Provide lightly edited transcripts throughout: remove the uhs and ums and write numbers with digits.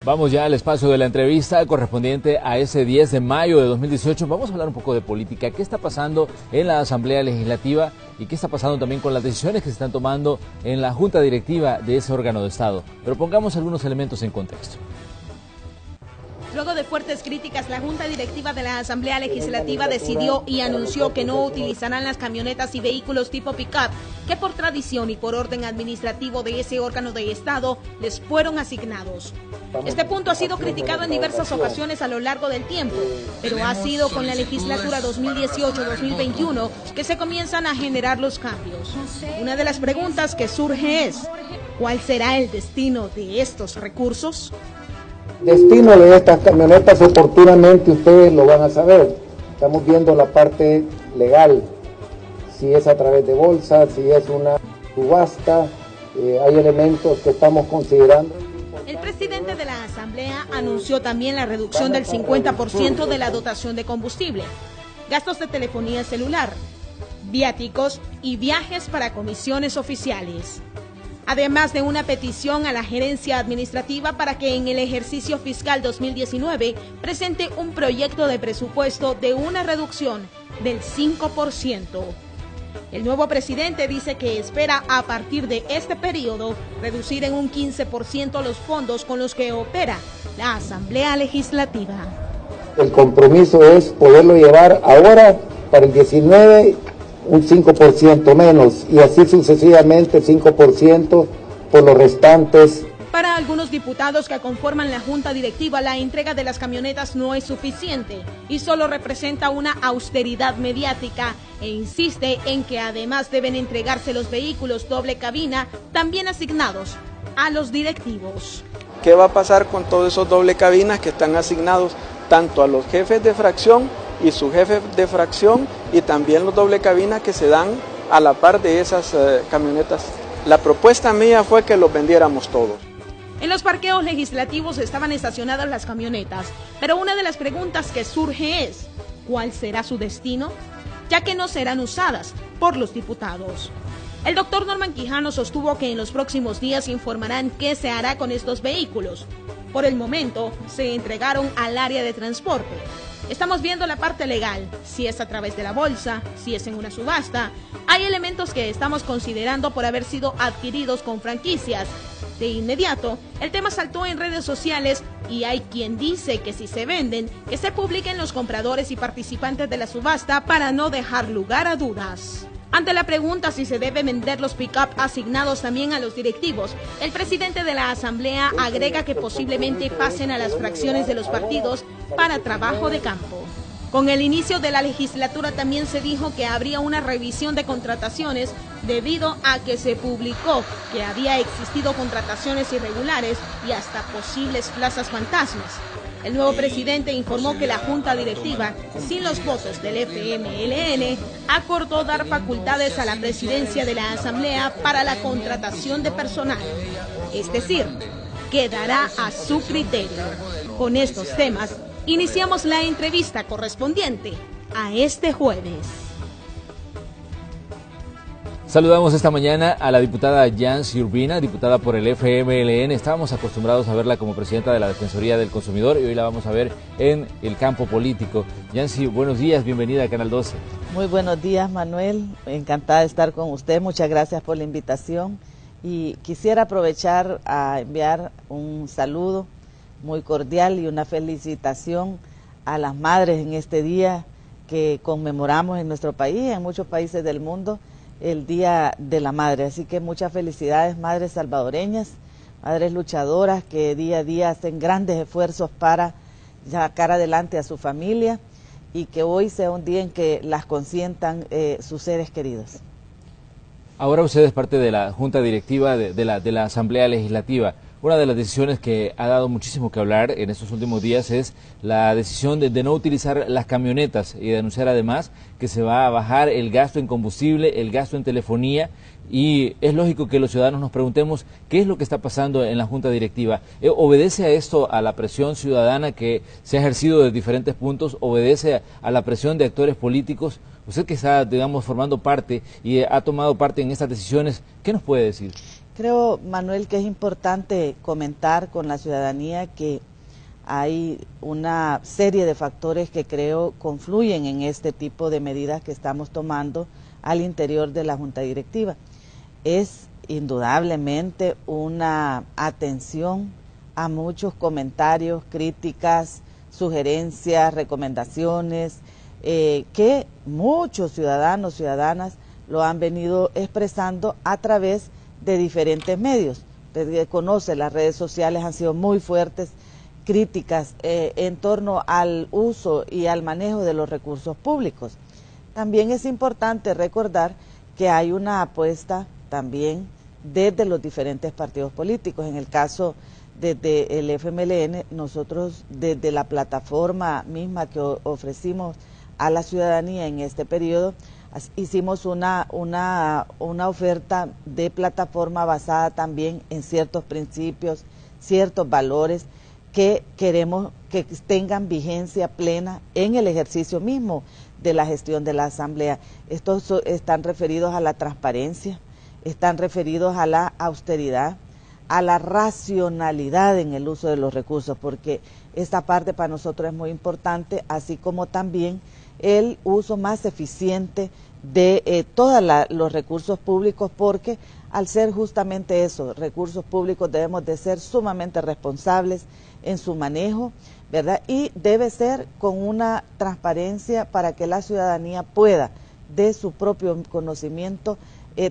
Vamos ya al espacio de la entrevista correspondiente a ese 10 de mayo de 2018. Vamos a hablar un poco de política. ¿Qué está pasando en la Asamblea Legislativa y qué está pasando también con las decisiones que se están tomando en la Junta Directiva de ese órgano de Estado? Pero pongamos algunos elementos en contexto. Luego de fuertes críticas, la Junta Directiva de la Asamblea Legislativa decidió y anunció que no utilizarán las camionetas y vehículos tipo pick-up que por tradición y por orden administrativo de ese órgano de Estado les fueron asignados. Este punto ha sido criticado en diversas ocasiones a lo largo del tiempo, pero ha sido con la legislatura 2018-2021 que se comienzan a generar los cambios. Una de las preguntas que surge es, ¿cuál será el destino de estos recursos? Destino de estas camionetas oportunamente ustedes lo van a saber. Estamos viendo la parte legal, si es a través de bolsa, si es una subasta, hay elementos que estamos considerando. El presidente de la Asamblea anunció también la reducción del 50% de la dotación de combustible, gastos de telefonía celular, viáticos y viajes para comisiones oficiales. Además de una petición a la gerencia administrativa para que en el ejercicio fiscal 2019 presente un proyecto de presupuesto de una reducción del 5%. El nuevo presidente dice que espera a partir de este periodo reducir en un 15% los fondos con los que opera la Asamblea Legislativa. El compromiso es poderlo llevar ahora para el 19 un 5% menos y así sucesivamente 5% por los restantes. Para algunos diputados que conforman la Junta Directiva, la entrega de las camionetas no es suficiente y solo representa una austeridad mediática e insiste en que además deben entregarse los vehículos doble cabina también asignados a los directivos. ¿Qué va a pasar con todos esos doble cabinas que están asignados tanto a los jefes de fracción y su jefe de fracción y también los doble cabinas que se dan a la par de esas camionetas? La propuesta mía fue que los vendiéramos todos. En los parqueos legislativos estaban estacionadas las camionetas, pero una de las preguntas que surge es, ¿cuál será su destino? Ya que no serán usadas por los diputados. El doctor Norman Quijano sostuvo que en los próximos días informarán qué se hará con estos vehículos. Por el momento, se entregaron al área de transporte. Estamos viendo la parte legal, si es a través de la bolsa, si es en una subasta. Hay elementos que estamos considerando por haber sido adquiridos con franquicias. De inmediato, el tema saltó en redes sociales y hay quien dice que si se venden, que se publiquen los compradores y participantes de la subasta para no dejar lugar a dudas. Ante la pregunta si se debe vender los pick-up asignados también a los directivos, el presidente de la Asamblea agrega que posiblemente pasen a las fracciones de los partidos para trabajo de campo. Con el inicio de la legislatura también se dijo que habría una revisión de contrataciones debido a que se publicó que había existido contrataciones irregulares y hasta posibles plazas fantasmas. El nuevo presidente informó que la Junta Directiva, sin los votos del FMLN, acordó dar facultades a la presidencia de la Asamblea para la contratación de personal. Es decir, quedará a su criterio. Con estos temas, iniciamos la entrevista correspondiente a este jueves. Saludamos esta mañana a la diputada Yancy Urbina, diputada por el FMLN. Estábamos acostumbrados a verla como presidenta de la Defensoría del Consumidor y hoy la vamos a ver en el campo político. Yancy, buenos días, bienvenida a Canal 12. Muy buenos días, Manuel. Encantada de estar con usted. Muchas gracias por la invitación. Y quisiera aprovechar a enviar un saludo muy cordial y una felicitación a las madres en este día que conmemoramos en nuestro país y en muchos países del mundo, el Día de la Madre. Así que muchas felicidades, madres salvadoreñas, madres luchadoras que día a día hacen grandes esfuerzos para sacar adelante a su familia y que hoy sea un día en que las consientan sus seres queridos. Ahora usted es parte de la Junta Directiva de la Asamblea Legislativa. Una de las decisiones que ha dado muchísimo que hablar en estos últimos días es la decisión de no utilizar las camionetas y de anunciar además que se va a bajar el gasto en combustible, el gasto en telefonía, y es lógico que los ciudadanos nos preguntemos qué es lo que está pasando en la Junta Directiva. ¿Obedece a esto, a la presión ciudadana que se ha ejercido de diferentes puntos? ¿Obedece a la presión de actores políticos? Usted que está, digamos, formando parte y ha tomado parte en estas decisiones, ¿qué nos puede decir? Creo, Manuel, que es importante comentar con la ciudadanía que hay una serie de factores que creo confluyen en este tipo de medidas que estamos tomando al interior de la Junta Directiva. Es indudablemente una atención a muchos comentarios, críticas, sugerencias, recomendaciones, que muchos ciudadanos, ciudadanas lo han venido expresando a través de diferentes medios. Usted conoce, las redes sociales han sido muy fuertes, críticas en torno al uso y al manejo de los recursos públicos. También es importante recordar que hay una apuesta también desde los diferentes partidos políticos. En el caso desde el FMLN, nosotros desde la plataforma misma que ofrecimos a la ciudadanía en este periodo, hicimos una oferta de plataforma basada también en ciertos principios, ciertos valores que queremos que tengan vigencia plena en el ejercicio mismo de la gestión de la Asamblea. Estos están referidos a la transparencia, están referidos a la austeridad, a la racionalidad en el uso de los recursos, porque esta parte para nosotros es muy importante, así como también el uso más eficiente de todos los recursos públicos, porque al ser justamente eso, recursos públicos, debemos de ser sumamente responsables en su manejo, ¿verdad? Y debe ser con una transparencia para que la ciudadanía pueda, de su propio conocimiento,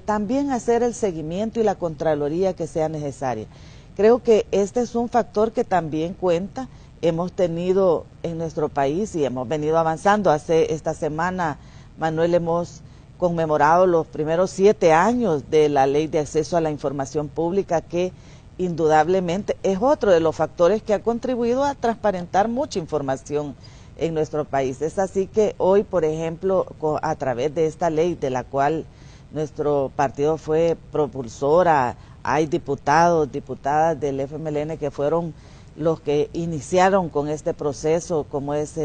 también hacer el seguimiento y la contraloría que sea necesaria. Creo que este es un factor que también cuenta. Hemos tenido en nuestro país y hemos venido avanzando. Esta semana, Manuel, hemos conmemorado los primeros 7 años de la Ley de Acceso a la Información Pública, que indudablemente es otro de los factores que ha contribuido a transparentar mucha información en nuestro país. Es así que hoy, por ejemplo, a través de esta ley, de la cual nuestro partido fue propulsora, hay diputados, diputadas del FMLN que fueron los que iniciaron con este proceso, como es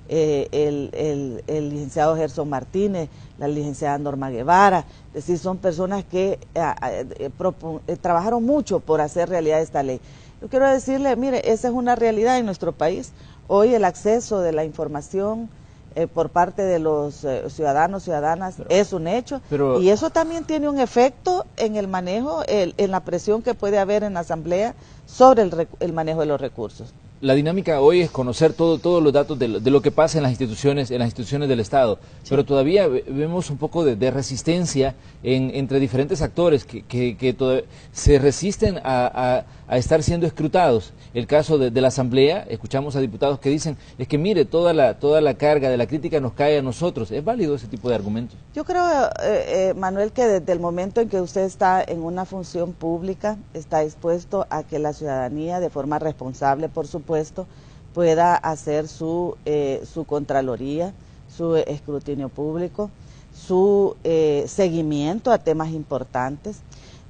el licenciado Gerson Martínez, la licenciada Norma Guevara. Es decir, son personas que trabajaron mucho por hacer realidad esta ley. Yo quiero decirle, mire, esa es una realidad en nuestro país. Hoy el acceso de la información por parte de los ciudadanos, ciudadanas, es un hecho, y eso también tiene un efecto en el manejo, en la presión que puede haber en la Asamblea sobre el manejo de los recursos. La dinámica hoy es conocer todos los datos de lo que pasa en las instituciones del Estado, sí. Pero todavía vemos un poco de resistencia entre diferentes actores que se resisten a estar siendo escrutados. El caso de la Asamblea, escuchamos a diputados que dicen, es que mire, toda la carga de la crítica nos cae a nosotros. ¿Es válido ese tipo de argumentos? Yo creo, Manuel, que desde el momento en que usted está en una función pública, está dispuesto a que la ciudadanía, de forma responsable, por supuesto, pueda hacer su contraloría, su escrutinio público, su seguimiento a temas importantes.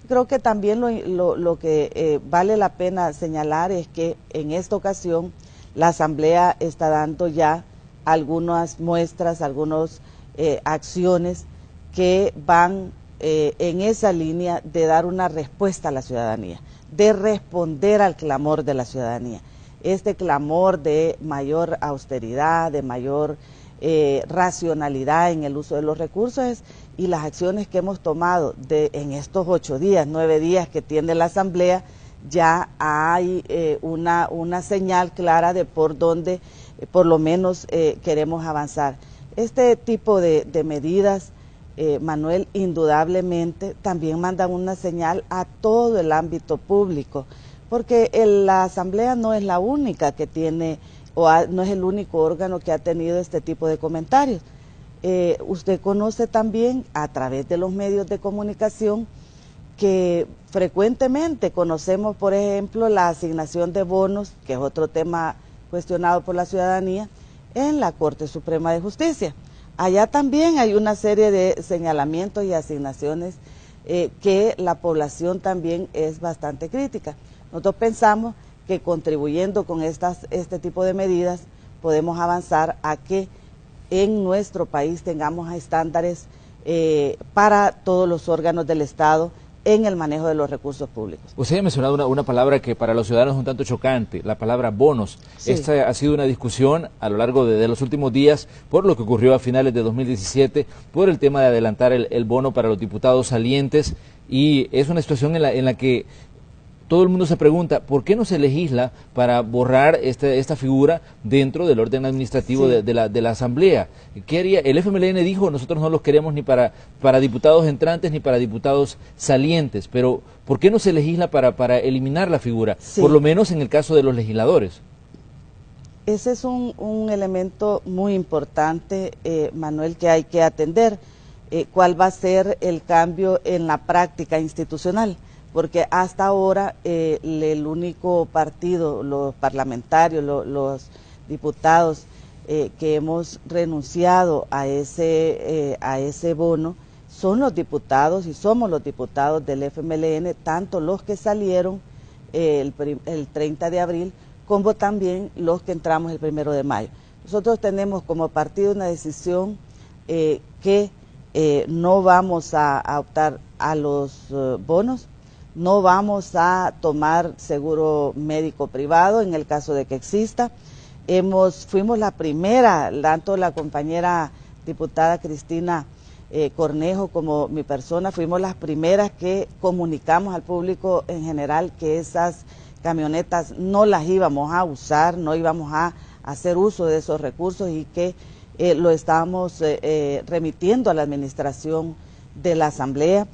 Creo que también lo que vale la pena señalar es que en esta ocasión la Asamblea está dando ya algunas muestras, algunas acciones que van en esa línea de dar una respuesta a la ciudadanía, de responder al clamor de la ciudadanía. Este clamor de mayor austeridad, de mayor racionalidad en el uso de los recursos y las acciones que hemos tomado en estos 8 días, 9 días que tiene la Asamblea, ya hay una señal clara de por dónde por lo menos queremos avanzar. Este tipo de medidas, Manuel, indudablemente también mandan una señal a todo el ámbito público, porque la Asamblea no es la única que tiene, no es el único órgano que ha tenido este tipo de comentarios. Usted conoce también a través de los medios de comunicación que frecuentemente conocemos, por ejemplo, la asignación de bonos, que es otro tema cuestionado por la ciudadanía, en la Corte Suprema de Justicia. Allá también hay una serie de señalamientos y asignaciones que la población también es bastante crítica. Nosotros pensamos que contribuyendo con este tipo de medidas podemos avanzar a que en nuestro país tengamos estándares para todos los órganos del Estado en el manejo de los recursos públicos. Usted ha mencionado una palabra que para los ciudadanos es un tanto chocante, la palabra bonos. Sí. Esta ha sido una discusión a lo largo de los últimos días por lo que ocurrió a finales de 2017, por el tema de adelantar el bono para los diputados salientes, y es una situación en la que todo el mundo se pregunta, ¿por qué no se legisla para borrar esta figura dentro del orden administrativo sí. de la Asamblea? ¿Qué haría? El FMLN dijo, nosotros no los queremos ni para diputados entrantes ni para diputados salientes, pero ¿por qué no se legisla para eliminar la figura? Sí. Por lo menos en el caso de los legisladores. Ese es un elemento muy importante, Manuel, que hay que atender. ¿Cuál va a ser el cambio en la práctica institucional? Porque hasta ahora el único partido, los parlamentarios, los diputados que hemos renunciado a ese bono son los diputados, y somos los diputados del FMLN, tanto los que salieron el 30 de abril como también los que entramos el 1 de mayo. Nosotros tenemos como partido una decisión que no vamos a optar a los bonos. No vamos a tomar seguro médico privado en el caso de que exista. Fuimos la primera, tanto la compañera diputada Cristina Cornejo como mi persona, fuimos las primeras que comunicamos al público en general que esas camionetas no las íbamos a usar, no íbamos a hacer uso de esos recursos, y que lo estábamos remitiendo a la administración de la Asamblea.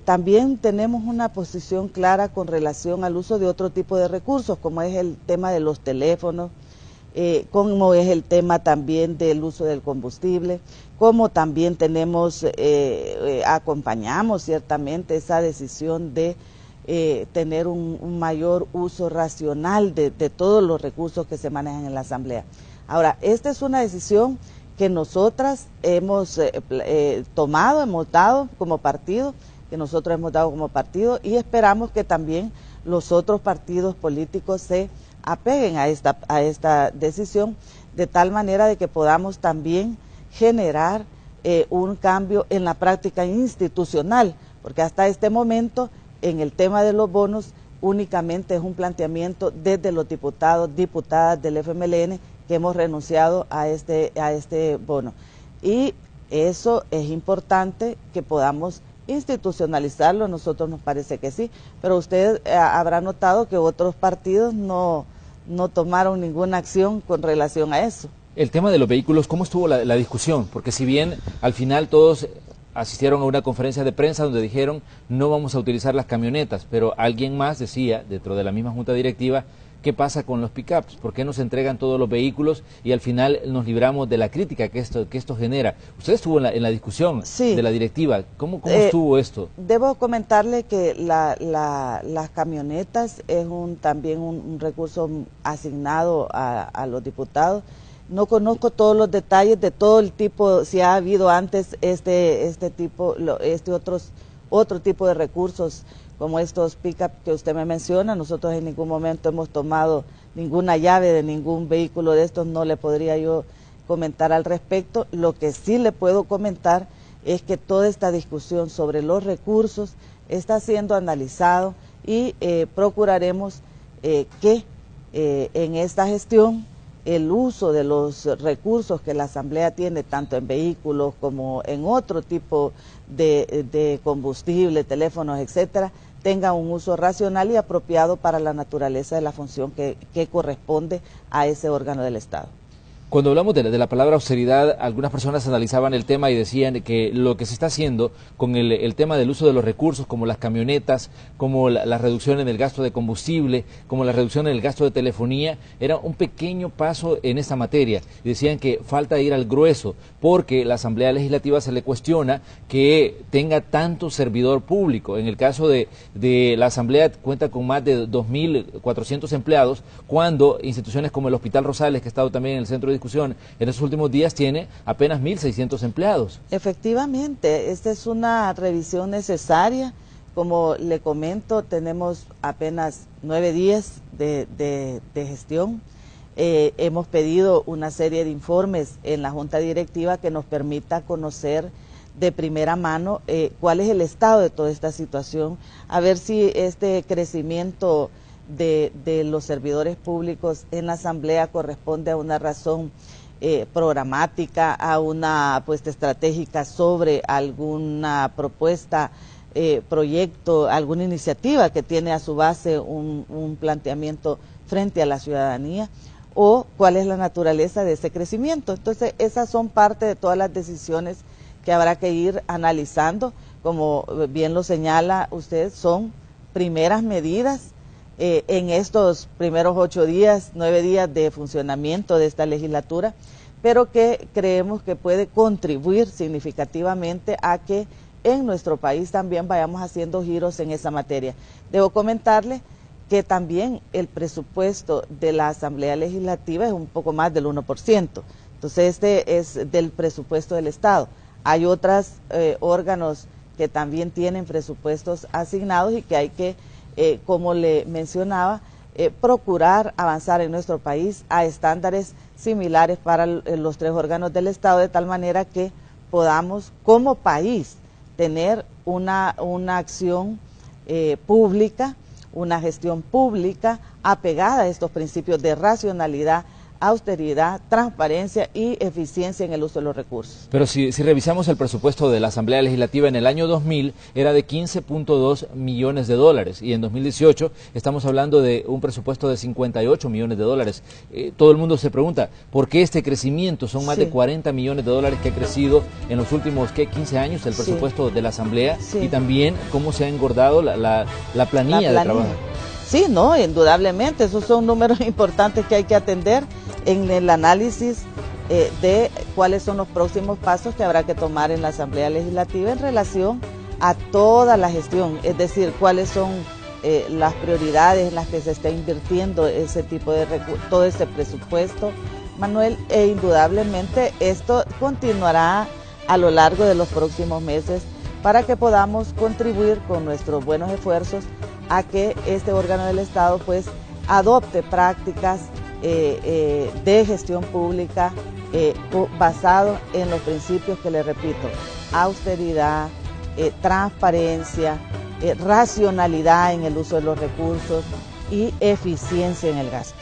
También tenemos una posición clara con relación al uso de otro tipo de recursos, como es el tema de los teléfonos, como es el tema también del uso del combustible, como también acompañamos ciertamente esa decisión de tener un mayor uso racional de todos los recursos que se manejan en la Asamblea. Ahora, esta es una decisión que nosotras hemos dado como partido, y esperamos que también los otros partidos políticos se apeguen a esta decisión, de tal manera de que podamos también generar un cambio en la práctica institucional, porque hasta este momento en el tema de los bonos únicamente es un planteamiento desde los diputados, diputadas del FMLN, que hemos renunciado a este bono. Y eso es importante que podamos institucionalizarlo, a nosotros nos parece que sí, pero usted habrá notado que otros partidos no tomaron ninguna acción con relación a eso. El tema de los vehículos, ¿cómo estuvo la discusión? Porque si bien al final todos asistieron a una conferencia de prensa donde dijeron no vamos a utilizar las camionetas, pero alguien más decía, dentro de la misma junta directiva, ¿qué pasa con los pick-ups? ¿Por qué no se entregan todos los vehículos y al final nos libramos de la crítica que esto genera? Usted estuvo en la discusión sí. de la directiva. ¿Cómo estuvo esto? Debo comentarle que las camionetas es también un recurso asignado a los diputados. No conozco todos los detalles de todo el tipo, si ha habido antes otro tipo de recursos como estos pick-up que usted me menciona. Nosotros en ningún momento hemos tomado ninguna llave de ningún vehículo de estos, no le podría yo comentar al respecto. Lo que sí le puedo comentar es que toda esta discusión sobre los recursos está siendo analizado y procuraremos que en esta gestión el uso de los recursos que la Asamblea tiene, tanto en vehículos como en otro tipo de combustible, teléfonos, etcétera, tenga un uso racional y apropiado para la naturaleza de la función que corresponde a ese órgano del Estado. Cuando hablamos de la palabra austeridad, algunas personas analizaban el tema y decían que lo que se está haciendo con el tema del uso de los recursos, como las camionetas, como la reducción en el gasto de combustible, como la reducción en el gasto de telefonía, era un pequeño paso en esta materia. Y decían que falta ir al grueso, porque la Asamblea Legislativa se le cuestiona que tenga tanto servidor público. En el caso de la Asamblea cuenta con más de 2.400 empleados, cuando instituciones como el Hospital Rosales, que ha estado también en el centro de discusión en estos últimos días, tiene apenas 1.600 empleados. Efectivamente, esta es una revisión necesaria. Como le comento, tenemos apenas 9 días de gestión. Hemos pedido una serie de informes en la Junta Directiva que nos permita conocer de primera mano cuál es el estado de toda esta situación, a ver si este crecimiento de los servidores públicos en la Asamblea corresponde a una razón programática, a una apuesta estratégica sobre alguna propuesta, proyecto, alguna iniciativa que tiene a su base un planteamiento frente a la ciudadanía, o cuál es la naturaleza de ese crecimiento. Entonces, esas son parte de todas las decisiones que habrá que ir analizando. Como bien lo señala usted, son primeras medidas en estos primeros 8 días, 9 días de funcionamiento de esta legislatura, pero que creemos que puede contribuir significativamente a que en nuestro país también vayamos haciendo giros en esa materia. Debo comentarle que también el presupuesto de la Asamblea Legislativa es un poco más del 1%. Entonces, este es del presupuesto del Estado. Hay otros órganos que también tienen presupuestos asignados y que hay que, como le mencionaba, procurar avanzar en nuestro país a estándares similares para los 3 órganos del Estado, de tal manera que podamos, como país, tener una acción pública, una gestión pública apegada a estos principios de racionalidad, austeridad, transparencia y eficiencia en el uso de los recursos. Pero si revisamos el presupuesto de la Asamblea Legislativa en el año 2000 era de 15.2 millones de dólares y en 2018 estamos hablando de un presupuesto de 58 millones de dólares. Todo el mundo se pregunta, ¿por qué este crecimiento? Son más de 40 millones de dólares que ha crecido en los últimos 15 años el presupuesto de la Asamblea y también cómo se ha engordado la planilla de trabajo. Sí, no, indudablemente, esos son números importantes que hay que atender en el análisis de cuáles son los próximos pasos que habrá que tomar en la Asamblea Legislativa en relación a toda la gestión, es decir, cuáles son las prioridades en las que se está invirtiendo ese tipo de todo ese presupuesto, Manuel, e indudablemente esto continuará a lo largo de los próximos meses para que podamos contribuir con nuestros buenos esfuerzos a que este órgano del Estado pues adopte prácticas de gestión pública basado en los principios que le repito, austeridad, transparencia, racionalidad en el uso de los recursos y eficiencia en el gasto.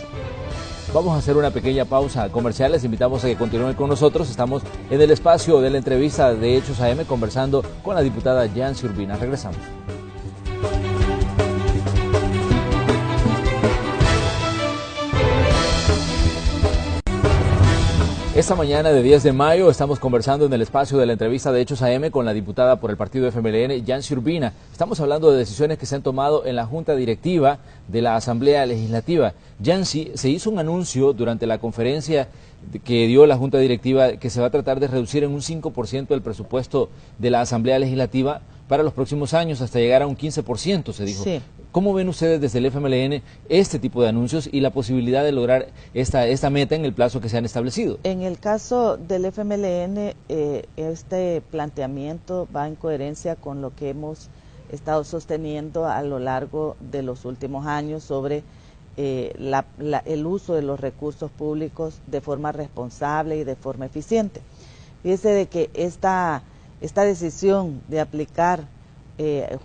Vamos a hacer una pequeña pausa comercial, les invitamos a que continúen con nosotros, estamos en el espacio de la entrevista de Hechos AM conversando con la diputada Yancy Urbina, regresamos. Esta mañana de 10 de mayo estamos conversando en el espacio de la entrevista de Hechos AM con la diputada por el partido FMLN, Yancy Urbina. Estamos hablando de decisiones que se han tomado en la Junta Directiva de la Asamblea Legislativa. Yancy, se hizo un anuncio durante la conferencia que dio la Junta Directiva que se va a tratar de reducir en un 5% el presupuesto de la Asamblea Legislativa para los próximos años, hasta llegar a un 15%, se dijo. Sí. ¿Cómo ven ustedes desde el FMLN este tipo de anuncios y la posibilidad de lograr esta meta en el plazo que se han establecido? En el caso del FMLN, este planteamiento va en coherencia con lo que hemos estado sosteniendo a lo largo de los últimos años sobre el uso de los recursos públicos de forma responsable y de forma eficiente. Fíjese de que esta decisión de aplicar,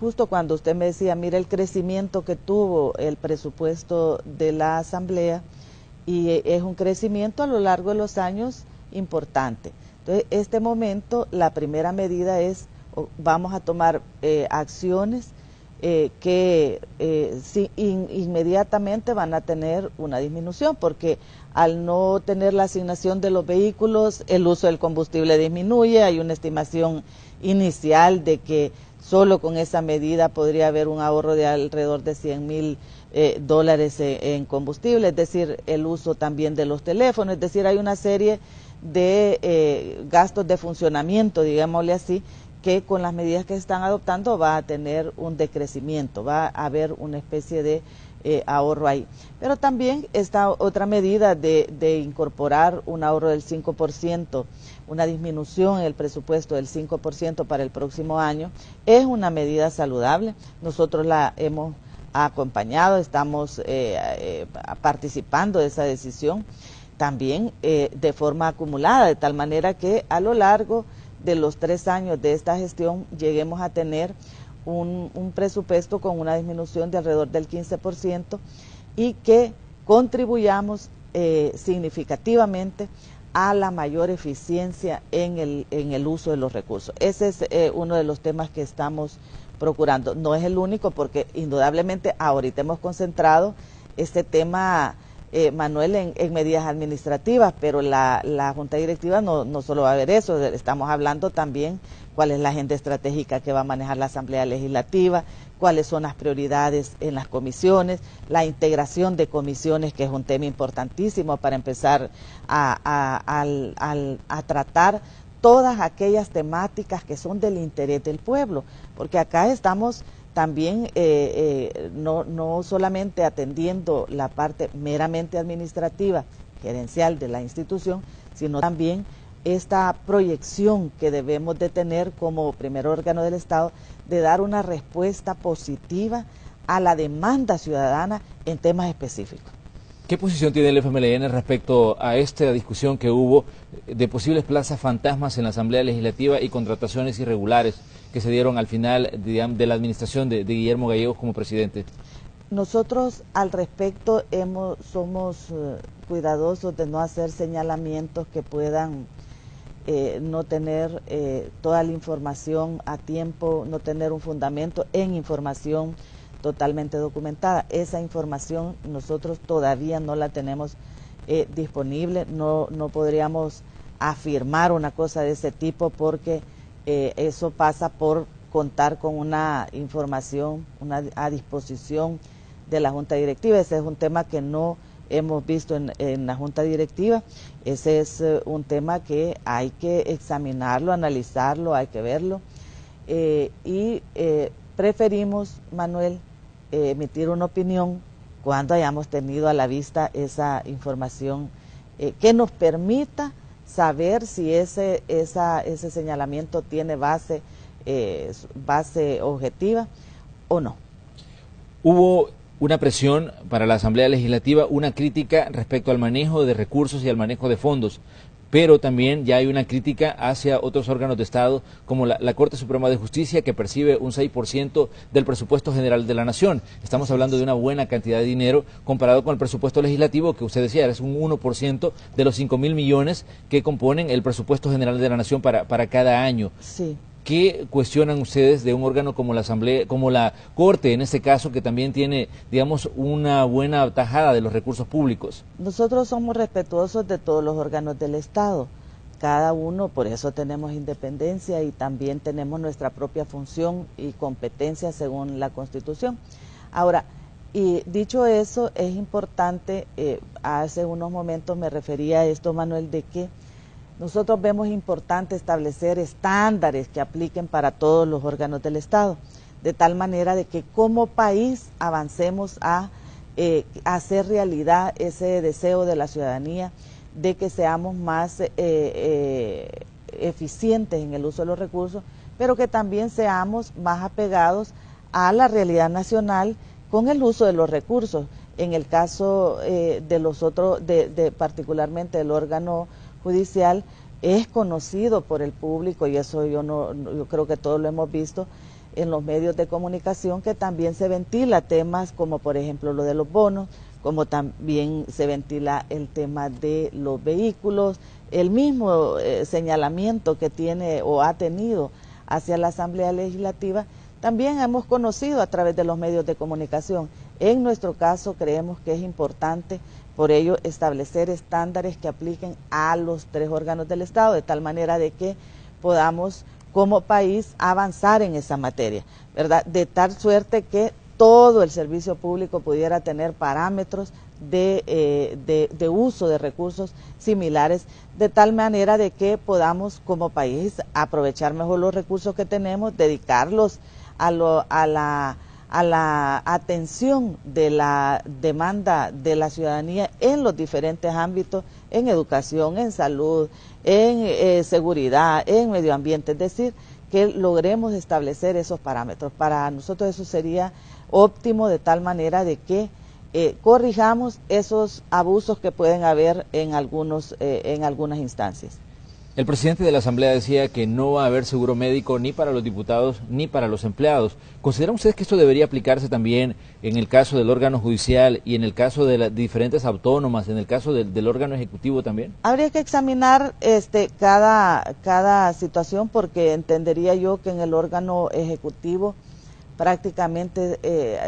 justo cuando usted me decía, mira el crecimiento que tuvo el presupuesto de la Asamblea, y es un crecimiento a lo largo de los años importante. Entonces, este momento, la primera medida es, vamos a tomar acciones que inmediatamente van a tener una disminución, porque al no tener la asignación de los vehículos, el uso del combustible disminuye. Hay una estimación inicial de que solo con esa medida podría haber un ahorro de alrededor de $100,000 en combustible, es decir, el uso también de los teléfonos, es decir, hay una serie de gastos de funcionamiento, digámosle así, que con las medidas que se están adoptando va a tener un decrecimiento, va a haber una especie de ahorro ahí. Pero también esta otra medida de incorporar un ahorro del 5%, una disminución en el presupuesto del 5% para el próximo año, es una medida saludable. Nosotros la hemos acompañado, estamos participando de esa decisión, también de forma acumulada, de tal manera que a lo largo de los 3 años de esta gestión lleguemos a tener un presupuesto con una disminución de alrededor del 15% y que contribuyamos significativamente a la mayor eficiencia en el uso de los recursos. Ese es uno de los temas que estamos procurando. No es el único, porque indudablemente ahorita hemos concentrado este tema, Manuel, en medidas administrativas, pero la Junta Directiva no solo va a ver eso, estamos hablando también cuál es la agenda estratégica que va a manejar la Asamblea Legislativa, cuáles son las prioridades en las comisiones, la integración de comisiones, que es un tema importantísimo para empezar a tratar todas aquellas temáticas que son del interés del pueblo, porque acá estamos también no solamente atendiendo la parte meramente administrativa, gerencial de la institución, sino también esta proyección que debemos de tener como primer órgano del Estado de dar una respuesta positiva a la demanda ciudadana en temas específicos. ¿Qué posición tiene el FMLN respecto a esta discusión que hubo de posibles plazas fantasmas en la Asamblea Legislativa y contrataciones irregulares que se dieron al final de la administración de Guillermo Gallegos como presidente? Nosotros al respecto somos cuidadosos de no hacer señalamientos que puedan no tener toda la información a tiempo, no tener un fundamento en información totalmente documentada. Esa información nosotros todavía no la tenemos disponible, no podríamos afirmar una cosa de ese tipo porque eso pasa por contar con una información a disposición de la Junta Directiva. Ese es un tema que no hemos visto en la Junta Directiva. Ese es un tema que hay que examinarlo, analizarlo, hay que verlo y preferimos, Manuel, emitir una opinión cuando hayamos tenido a la vista esa información que nos permita saber si ese señalamiento tiene base objetiva o no. Hubo una presión para la Asamblea Legislativa, una crítica respecto al manejo de recursos y al manejo de fondos, pero también ya hay una crítica hacia otros órganos de Estado, como la Corte Suprema de Justicia, que percibe un 6% del presupuesto general de la Nación. Estamos hablando de una buena cantidad de dinero comparado con el presupuesto legislativo, que usted decía, es un 1% de los 5.000 millones que componen el presupuesto general de la Nación para cada año. Sí. ¿Qué cuestionan ustedes de un órgano como la Asamblea, como la Corte, en este caso, que también tiene, digamos, una buena tajada de los recursos públicos? Nosotros somos respetuosos de todos los órganos del Estado, cada uno, por eso tenemos independencia y también tenemos nuestra propia función y competencia según la Constitución. Ahora, y dicho eso, es importante, hace unos momentos me refería a esto, Manuel, de que nosotros vemos importante establecer estándares que apliquen para todos los órganos del Estado, de tal manera de que como país avancemos a hacer realidad ese deseo de la ciudadanía de que seamos más eficientes en el uso de los recursos, pero que también seamos más apegados a la realidad nacional con el uso de los recursos. En el caso de los otros, particularmente del órgano judicial, es conocido por el público, y eso yo creo que todos lo hemos visto en los medios de comunicación, que también se ventila temas como por ejemplo lo de los bonos, como también se ventila el tema de los vehículos, el mismo señalamiento que tiene o ha tenido hacia la Asamblea Legislativa, también hemos conocido a través de los medios de comunicación. En nuestro caso creemos que es importante por ello establecer estándares que apliquen a los 3 órganos del Estado, de tal manera de que podamos como país avanzar en esa materia, ¿verdad? De tal suerte que todo el servicio público pudiera tener parámetros de uso de recursos similares, de tal manera de que podamos como país aprovechar mejor los recursos que tenemos, dedicarlos a la atención de la demanda de la ciudadanía en los diferentes ámbitos, en educación, en salud, en seguridad, en medio ambiente, es decir, que logremos establecer esos parámetros. Para nosotros eso sería óptimo, de tal manera de que corrijamos esos abusos que pueden haber en algunas instancias. El presidente de la Asamblea decía que no va a haber seguro médico ni para los diputados ni para los empleados. ¿Consideran ustedes que esto debería aplicarse también en el caso del órgano judicial y en el caso de las diferentes autónomas, en el caso del órgano ejecutivo también? Habría que examinar cada situación, porque entendería yo que en el órgano ejecutivo prácticamente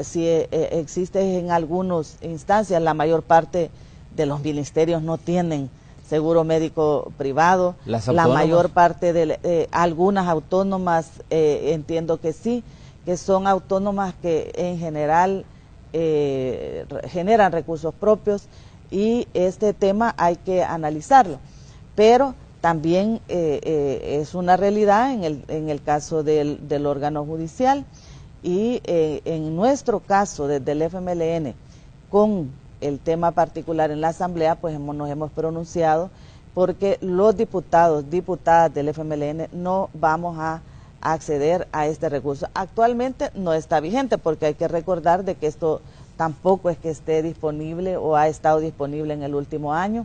si existe en algunas instancias, la mayor parte de los ministerios no tienen seguro médico privado. La mayor parte de algunas autónomas entiendo que sí, que son autónomas que en general generan recursos propios, y este tema hay que analizarlo, pero también es una realidad en el caso del órgano judicial, y en nuestro caso desde el FMLN con el tema particular en la Asamblea, pues nos hemos pronunciado porque los diputados, diputadas del FMLN no vamos a acceder a este recurso. Actualmente no está vigente, porque hay que recordar de que esto tampoco es que esté disponible o ha estado disponible en el último año,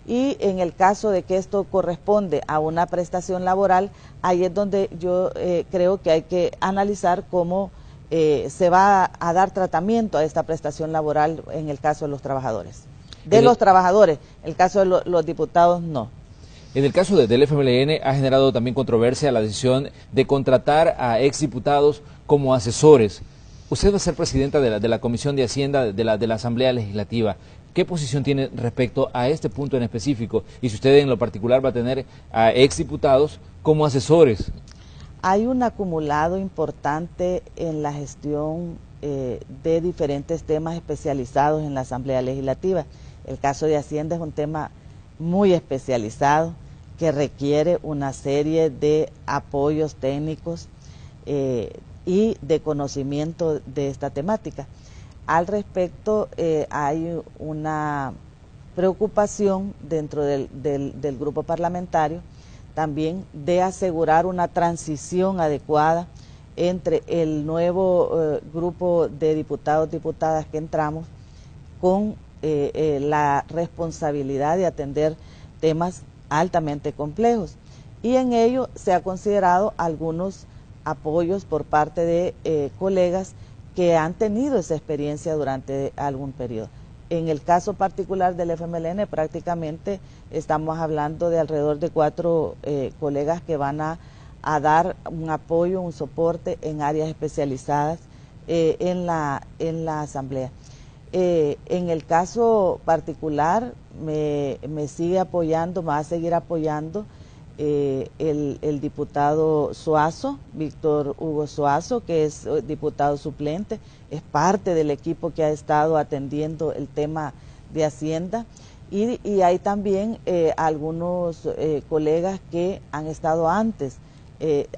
y en el caso de que esto corresponde a una prestación laboral, ahí es donde yo creo que hay que analizar cómo se va a dar tratamiento a esta prestación laboral en el caso de los trabajadores. Los trabajadores, el caso de los diputados no. En el caso del FMLN ha generado también controversia la decisión de contratar a exdiputados como asesores. Usted va a ser presidenta de la Comisión de Hacienda de la Asamblea Legislativa. ¿Qué posición tiene respecto a este punto en específico? Y si usted en lo particular va a tener a exdiputados como asesores. Hay un acumulado importante en la gestión de diferentes temas especializados en la Asamblea Legislativa. El caso de Hacienda es un tema muy especializado que requiere una serie de apoyos técnicos y de conocimiento de esta temática. Al respecto, hay una preocupación dentro del grupo parlamentario también de asegurar una transición adecuada entre el nuevo grupo de diputados, diputadas que entramos, con la responsabilidad de atender temas altamente complejos. Y en ello se ha considerado algunos apoyos por parte de colegas que han tenido esa experiencia durante algún periodo. En el caso particular del FMLN, prácticamente estamos hablando de alrededor de 4 colegas que van a dar un apoyo, un soporte en áreas especializadas en la Asamblea. En el caso particular me sigue apoyando, me va a seguir apoyando el diputado Suazo, Víctor Hugo Suazo, que es diputado suplente, es parte del equipo que ha estado atendiendo el tema de Hacienda, y hay también algunos colegas que han estado antes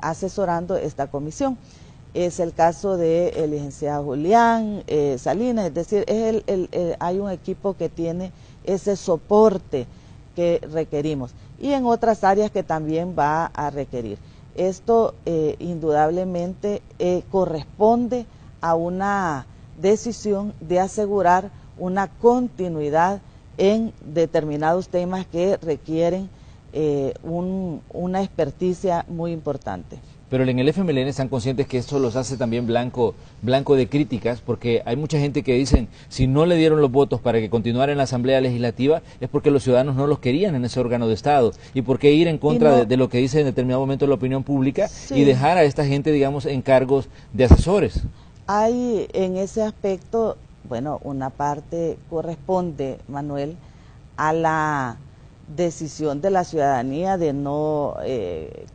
asesorando esta comisión. Es el caso del licenciado Julián Salinas, es decir, hay un equipo que tiene ese soporte que requerimos, y en otras áreas que también va a requerir. Esto indudablemente corresponde a una decisión de asegurar una continuidad en determinados temas que requieren una experticia muy importante. Pero en el FMLN están conscientes que esto los hace también blanco de críticas, porque hay mucha gente que dicen, si no le dieron los votos para que continuara en la Asamblea Legislativa, es porque los ciudadanos no los querían en ese órgano de Estado. ¿Y por qué ir en contra de lo que dice en determinado momento la opinión pública y dejar a esta gente, digamos, en cargos de asesores? Hay en ese aspecto, bueno, una parte corresponde, Manuel, a la decisión de la ciudadanía de no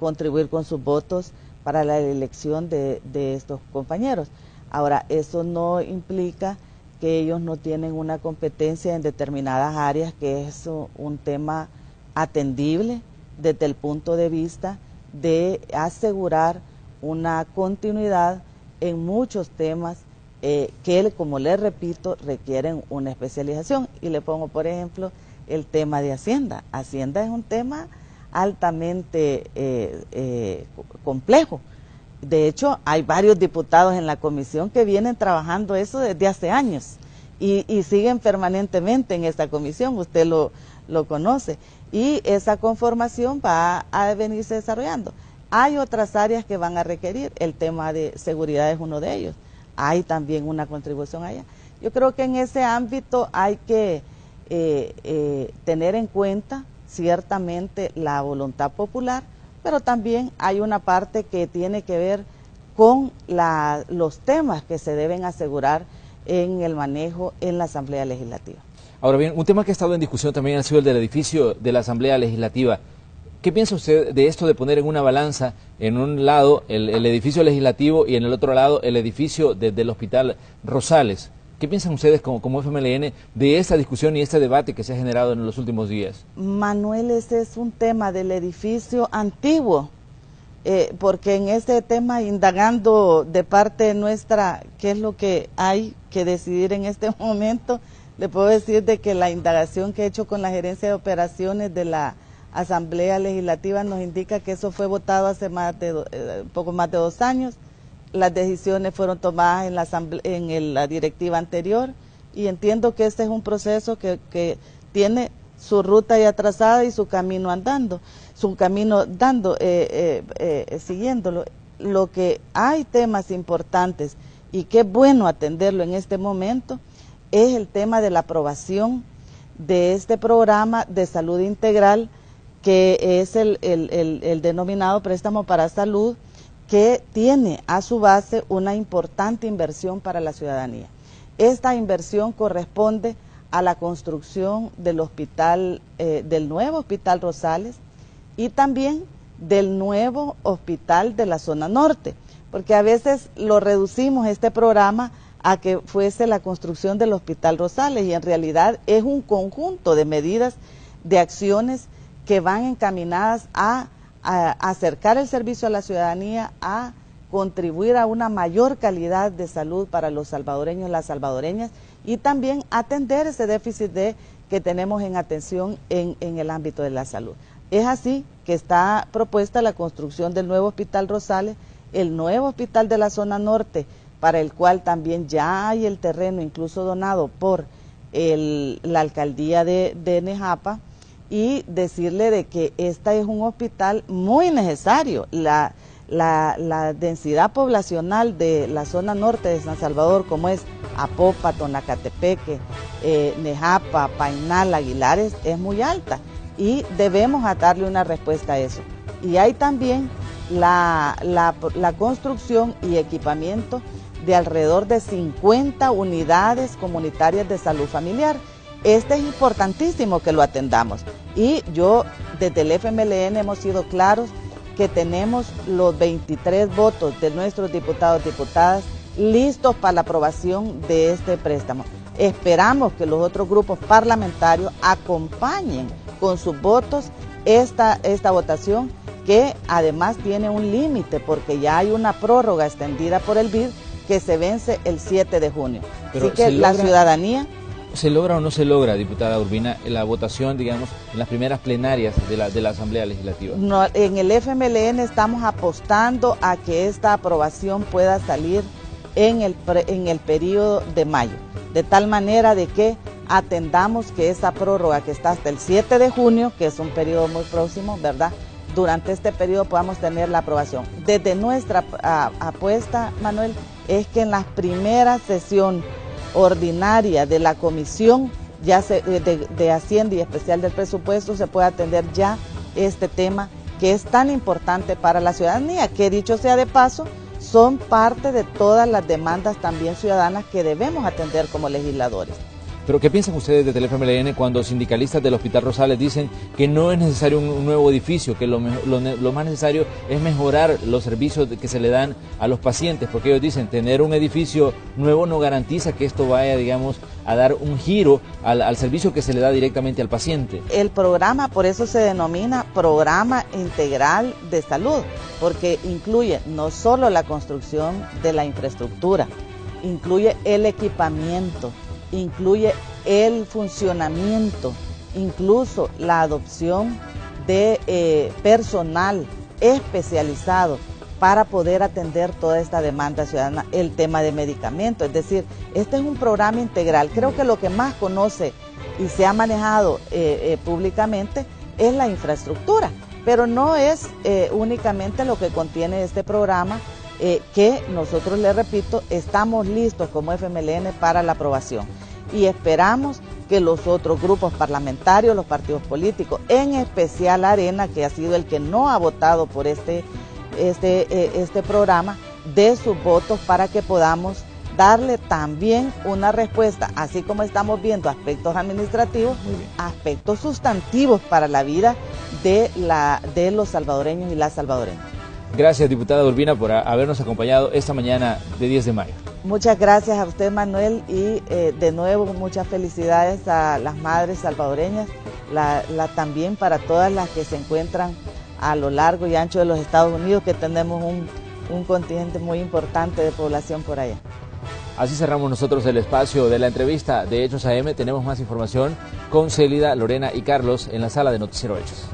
contribuir con sus votos para la elección de estos compañeros. Ahora, eso no implica que ellos no tienen una competencia en determinadas áreas, que es un tema atendible desde el punto de vista de asegurar una continuidad en muchos temas que, como les repito, requieren una especialización. Y le pongo, por ejemplo, el tema de Hacienda. Hacienda es un tema altamente complejo. De hecho, hay varios diputados en la comisión que vienen trabajando eso desde hace años, y siguen permanentemente en esta comisión, usted lo conoce, y esa conformación va a venirse desarrollando. Hay otras áreas que van a requerir, el tema de seguridad es uno de ellos, hay también una contribución allá. Yo creo que en ese ámbito hay que tener en cuenta ciertamente la voluntad popular, pero también hay una parte que tiene que ver con los temas que se deben asegurar en el manejo en la Asamblea Legislativa. Ahora bien, un tema que ha estado en discusión también ha sido el del edificio de la Asamblea Legislativa. ¿Qué piensa usted de esto de poner en una balanza, en un lado el edificio legislativo y en el otro lado el edificio del Hospital Rosales? ¿Qué piensan ustedes como FMLN de esta discusión y este debate que se ha generado en los últimos días? Manuel, ese es un tema del edificio antiguo, porque en este tema, indagando de parte nuestra qué es lo que hay que decidir en este momento, le puedo decir de que la indagación que he hecho con la gerencia de operaciones de la Asamblea Legislativa nos indica que eso fue votado hace poco más de 2 años. Las decisiones fueron tomadas en la directiva anterior y entiendo que este es un proceso que tiene su ruta ya trazada y su camino andando, siguiéndolo. Lo que hay temas importantes y qué bueno atenderlo en este momento es el tema de la aprobación de este programa de salud integral, que es el denominado préstamo para salud, que tiene a su base una importante inversión para la ciudadanía. Esta inversión corresponde a la construcción del nuevo Hospital Rosales y también del nuevo hospital de la zona norte, porque a veces lo reducimos este programa a que fuese la construcción del Hospital Rosales y en realidad es un conjunto de medidas, de acciones que van encaminadas a acercar el servicio a la ciudadanía, a contribuir a una mayor calidad de salud para los salvadoreños y las salvadoreñas y también atender ese déficit que tenemos en atención en el ámbito de la salud. Es así que está propuesta la construcción del nuevo Hospital Rosales, el nuevo hospital de la zona norte, para el cual también ya hay el terreno incluso donado por la alcaldía de Nejapa, y decirle de que este es un hospital muy necesario. La densidad poblacional de la zona norte de San Salvador, como es Apopa, Tonacatepeque, Nejapa, Painal, Aguilares, es muy alta y debemos darle una respuesta a eso. Y hay también la construcción y equipamiento de alrededor de 50 unidades comunitarias de salud familiar. Este es importantísimo que lo atendamos y yo desde el FMLN hemos sido claros que tenemos los 23 votos de nuestros diputados y diputadas listos para la aprobación de este préstamo. Esperamos que los otros grupos parlamentarios acompañen con sus votos esta votación, que además tiene un límite porque ya hay una prórroga extendida por el BID que se vence el 7 de junio. Pero así que la ciudadanía... ¿Se logra o no se logra, diputada Urbina, la votación, digamos, en las primeras plenarias de la Asamblea Legislativa? No, en el FMLN estamos apostando a que esta aprobación pueda salir en el periodo de mayo, de tal manera de que atendamos que esa prórroga que está hasta el 7 de junio, que es un periodo muy próximo, ¿verdad?, durante este periodo podamos tener la aprobación. Desde nuestra apuesta, Manuel, es que en la primera sesión ordinaria de la comisión de Hacienda y especial del presupuesto se pueda atender ya este tema que es tan importante para la ciudadanía, que dicho sea de paso, son parte de todas las demandas también ciudadanas que debemos atender como legisladores. Pero ¿qué piensan ustedes desde el FMLN cuando sindicalistas del Hospital Rosales dicen que no es necesario un nuevo edificio, que lo más necesario es mejorar los servicios que se le dan a los pacientes? Porque ellos dicen, tener un edificio nuevo no garantiza que esto vaya, digamos, a dar un giro al servicio que se le da directamente al paciente. El programa, por eso se denomina Programa Integral de Salud, porque incluye no solo la construcción de la infraestructura, incluye el equipamiento, incluye el funcionamiento, incluso la adopción de personal especializado para poder atender toda esta demanda ciudadana, el tema de medicamentos. Es decir, este es un programa integral. Creo que lo que más conoce y se ha manejado públicamente es la infraestructura, pero no es únicamente lo que contiene este programa, que nosotros, le repito, estamos listos como FMLN para la aprobación y esperamos que los otros grupos parlamentarios, los partidos políticos, en especial Arena, que ha sido el que no ha votado por este programa, dé sus votos para que podamos darle también una respuesta, así como estamos viendo aspectos administrativos, aspectos sustantivos para la vida de los salvadoreños y las salvadoreñas. Gracias, diputada Urbina, por habernos acompañado esta mañana de 10 de mayo. Muchas gracias a usted, Manuel, y de nuevo muchas felicidades a las madres salvadoreñas, también para todas las que se encuentran a lo largo y ancho de los Estados Unidos, que tenemos un contingente muy importante de población por allá. Así cerramos nosotros el espacio de la entrevista de Hechos AM. Tenemos más información con Célida, Lorena y Carlos en la sala de Noticiero Hechos.